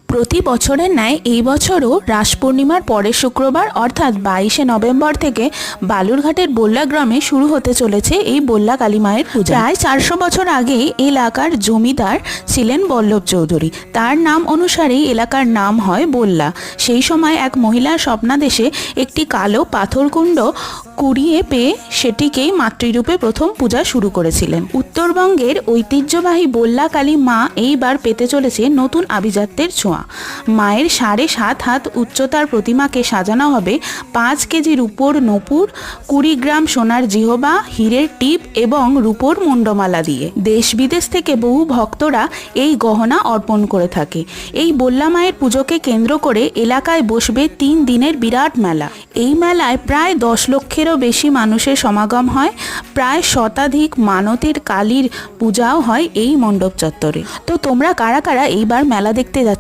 প্রতি বছরের ন্যায় এই বছরও রাস পূর্ণিমার পরের শুক্রবার অর্থাৎ 22শে নভেম্বর থেকে বালুরঘাটের বল্লা গ্রামে শুরু হতে চলেছে এই বল্লা কালী মায়ের পূজা। প্রায় 400 বছর আগে এলাকার জমিদার ছিলেন বল্লভ চৌধুরী। তার নাম অনুসারেই এলাকার নাম হয় বল্লা। সেই সময় এক মহিলার স্বপ্নাদেশে একটি কালো পাথরকুণ্ড কুড়িয়ে পেয়ে সেটিকেই মাতৃরূপে প্রথম পূজা শুরু করেছিলেন। উত্তরবঙ্গের ঐতিহ্যবাহী বল্লা কালী মা এইবার পেতে চলেছে নতুন আভিজাত্যের ছোঁয়া। মায়ের 7.5 হাত উচ্চতার প্রতিমাকে সাজানো হবে 5 কেজি রূপোর নূপুর, 20 গ্রাম সোনার জিহবা, হীরের টিপ এবং রূপোর মুন্ডমালা দিয়ে। দেশ বিদেশ থেকে বহু ভক্তরা এই গহনা অর্পণ করে থাকে। এই বল্লা মায়ের পুজোকে কেন্দ্র করে এলাকায় বসবে 3 দিনের বিরাট মেলা। এই মেলায় প্রায় 10 লক্ষেরও বেশি মানুষের সমাগম হয়। প্রায় শতাধিক মানতের কালীর পূজাও হয় এই মণ্ডপ চত্বরে। তো তোমরা কারা কারা এইবার মেলা দেখতে যাচ্ছ